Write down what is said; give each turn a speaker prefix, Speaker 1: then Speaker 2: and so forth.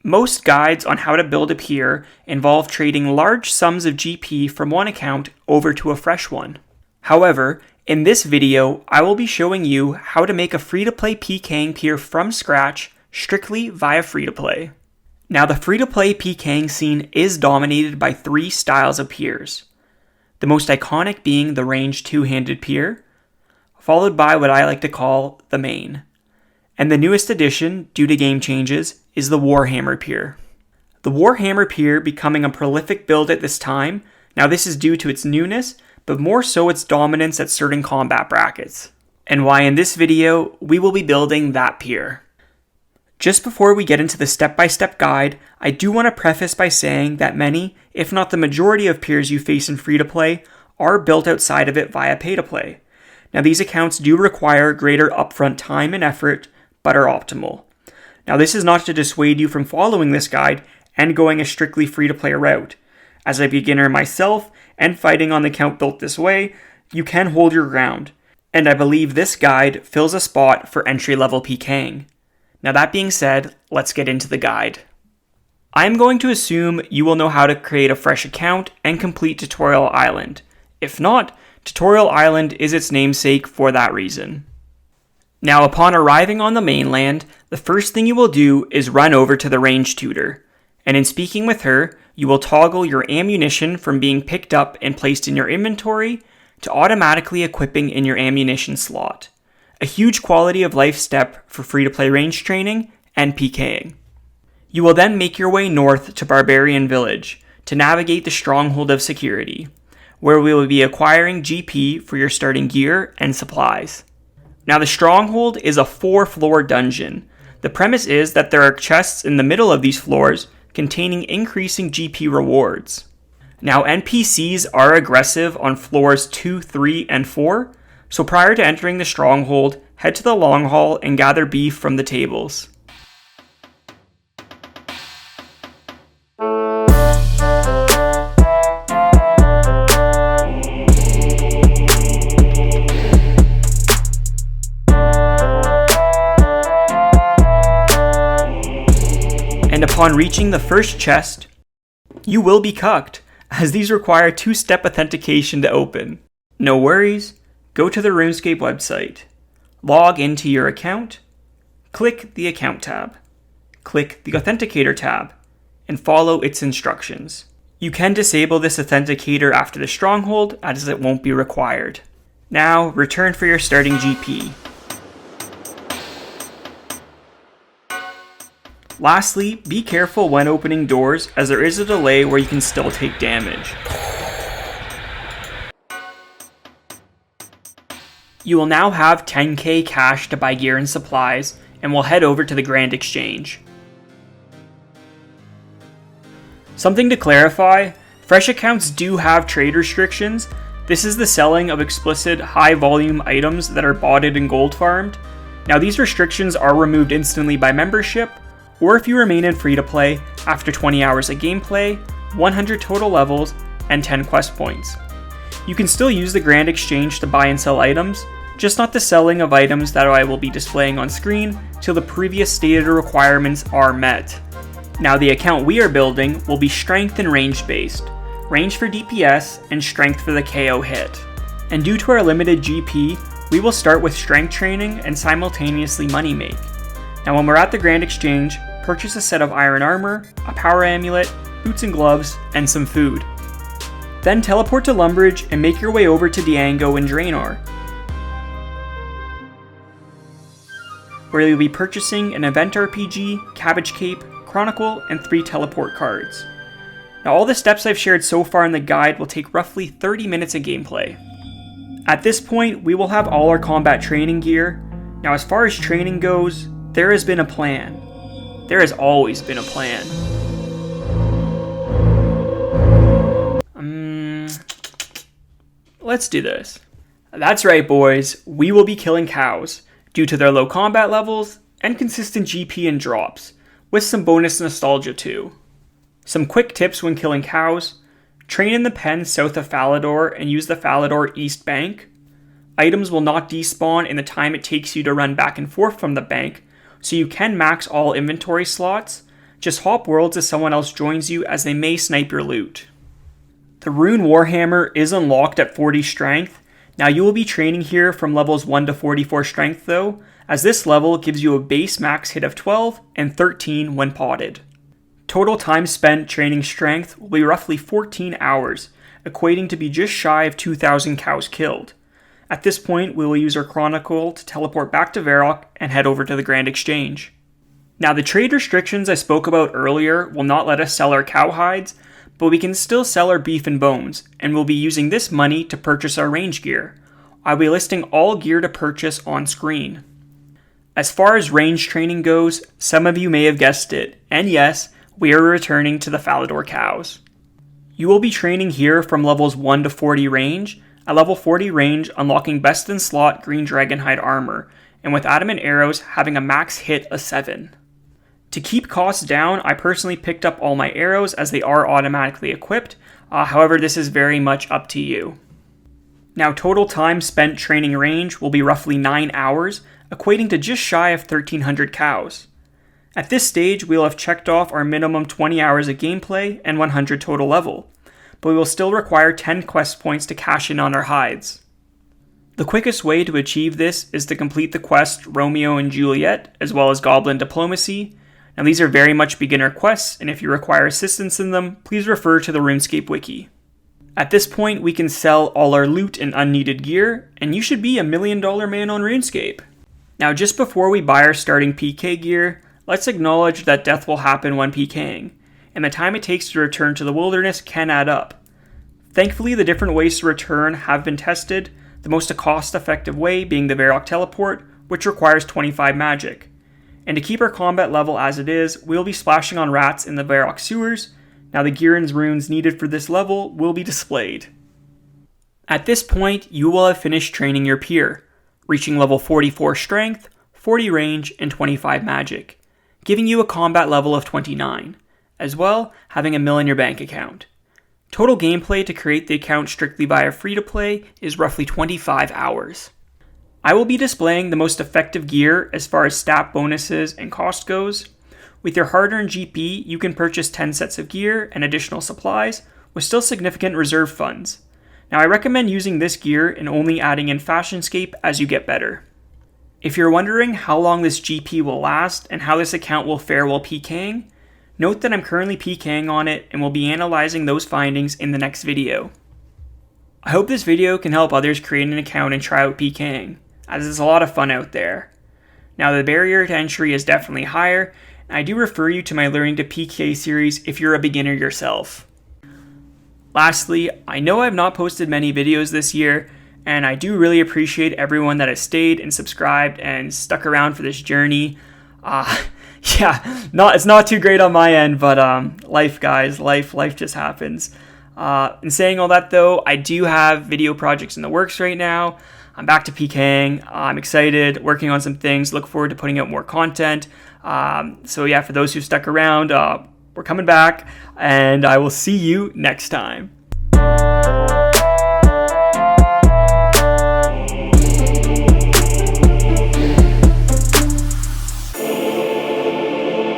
Speaker 1: Most guides on how to build a pier involve trading large sums of GP from one account over to a fresh one. However, in this video, I will be showing you how to make a free-to-play pking pier from scratch strictly via free-to-play. Now, the free-to-play pking scene is dominated by three styles of piers. The most iconic being the range two-handed pier, followed by what I like to call the main. And the newest addition, due to game changes, is the warhammer pier. The warhammer pier becoming a prolific build at this time. Now this is due to its newness, but more so its dominance at certain combat brackets. And why in this video, we will be building that pier. Just before we get into the step-by-step guide, I do want to preface by saying that many, if not the majority of piers you face in free-to-play, are built outside of it via pay-to-play. Now these accounts do require greater upfront time and effort, but are optimal. Now this is not to dissuade you from following this guide and going a strictly free-to-play route. As a beginner myself and fighting on the account built this way, you can hold your ground. And I believe this guide fills a spot for entry-level pking. Now that being said, let's get into the guide. I'm going to assume you will know how to create a fresh account and complete Tutorial Island. If not, Tutorial Island is its namesake for that reason. Now, upon arriving on the mainland, the first thing you will do is run over to the range tutor, and in speaking with her, you will toggle your ammunition from being picked up and placed in your inventory to automatically equipping in your ammunition slot. A huge quality of life step for free-to-play range training and PKing. You will then make your way north to Barbarian Village to navigate the Stronghold of Security, where we will be acquiring GP for your starting gear and supplies. Now the Stronghold is a 4-floor dungeon. The premise is that there are chests in the middle of these floors containing increasing GP rewards. Now NPCs are aggressive on floors 2, 3, and 4, so prior to entering the Stronghold, head to the Long Hall and gather beef from the tables. And upon reaching the first chest, you will be cucked, as these require 2-step authentication to open. No worries, go to the RuneScape website, log into your account, click the Account tab, click the Authenticator tab, and follow its instructions. You can disable this authenticator after the Stronghold, as it won't be required. Now, return for your starting GP. Lastly, be careful when opening doors, as there is a delay where you can still take damage. You will now have 10k cash to buy gear and supplies, and will head over to the Grand Exchange. Something to clarify, fresh accounts do have trade restrictions. This is the selling of explicit high volume items that are botted and gold farmed. Now these restrictions are removed instantly by membership, or if you remain in free-to-play after 20 hours of gameplay, 100 total levels, and 10 quest points. You can still use the Grand Exchange to buy and sell items, just not the selling of items that I will be displaying on screen till the previous stated requirements are met. Now the account we are building will be strength and range based, range for DPS and strength for the KO hit. And due to our limited GP, we will start with strength training and simultaneously money make. Now when we're at the Grand Exchange, purchase a set of iron armor, a power amulet, boots and gloves, and some food. Then teleport to Lumbridge and make your way over to Diango and Draenor, where you'll be purchasing an event RPG, Cabbage Cape, Chronicle, and 3 teleport cards. Now all the steps I've shared so far in the guide will take roughly 30 minutes of gameplay. At this point, we will have all our combat training gear. Now as far as training goes, there has been a plan. There has always been a plan. Let's do this. That's right, boys. We will be killing cows, due to their low combat levels and consistent GP and drops, with some bonus nostalgia too. Some quick tips when killing cows: train in the pen south of Falador and use the Falador East Bank. Items will not despawn in the time it takes you to run back and forth from the bank, so you can max all inventory slots. Just hop worlds as someone else joins you, as they may snipe your loot. The rune warhammer is unlocked at 40 strength. Now you will be training here from levels 1 to 44 strength though, as this level gives you a base max hit of 12 and 13 when potted. Total time spent training strength will be roughly 14 hours, equating to be just shy of 2,000 cows killed. At this point, we will use our Chronicle to teleport back to Varrock and head over to the Grand Exchange. Now, the trade restrictions I spoke about earlier will not let us sell our cow hides, but we can still sell our beef and bones, and we'll be using this money to purchase our range gear. I'll be listing all gear to purchase on screen. As far as range training goes, some of you may have guessed it, and yes, we are returning to the Falador cows. You will be training here from levels 1 to 40 range, at level 40 range unlocking best in slot green dragonhide armor, and with adamant arrows having a max hit of 7. To keep costs down, I personally picked up all my arrows as they are automatically equipped, however this is very much up to you. Now total time spent training range will be roughly 9 hours, equating to just shy of 1,300 cows. At this stage, we'll have checked off our minimum 20 hours of gameplay and 100 total level, but we will still require 10 quest points to cash in on our hides. The quickest way to achieve this is to complete the quest Romeo and Juliet, as well as Goblin Diplomacy. Now these are very much beginner quests, and if you require assistance in them, please refer to the RuneScape wiki. At this point, we can sell all our loot and unneeded gear, and you should be $1 million man on RuneScape. Now just before we buy our starting PK gear, let's acknowledge that death will happen when PKing, and the time it takes to return to the wilderness can add up. Thankfully, the different ways to return have been tested, the most cost-effective way being the Varrock teleport, which requires 25 magic. And to keep our combat level as it is, we'll be splashing on rats in the Varrock sewers. Now the gear and runes needed for this level will be displayed. At this point, you will have finished training your peer, reaching level 44 strength, 40 range, and 25 magic, giving you a combat level of 29, as well having $1 million in your bank account. Total gameplay to create the account strictly via free-to-play is roughly 25 hours. I will be displaying the most effective gear as far as stat bonuses and cost goes. With your hard-earned GP, you can purchase 10 sets of gear and additional supplies with still significant reserve funds. Now I recommend using this gear and only adding in Fashionscape as you get better. If you're wondering how long this GP will last and how this account will fare while PKing, note that I'm currently PKing on it and will be analyzing those findings in the next video. I hope this video can help others create an account and try out PKing, as it's a lot of fun out there. Now the barrier to entry is definitely higher, and I do refer you to my Learning to PK series if you're a beginner yourself. Lastly, I know I've not posted many videos this year, and I do really appreciate everyone that has stayed and subscribed and stuck around for this journey. It's not too great on my end, but life guys, life just happens. In saying all that though, I do have video projects in the works right now. I'm back to PKing. I'm excited, working on some things, look forward to putting out more content. For those who stuck around, we're coming back, and I will see you next time.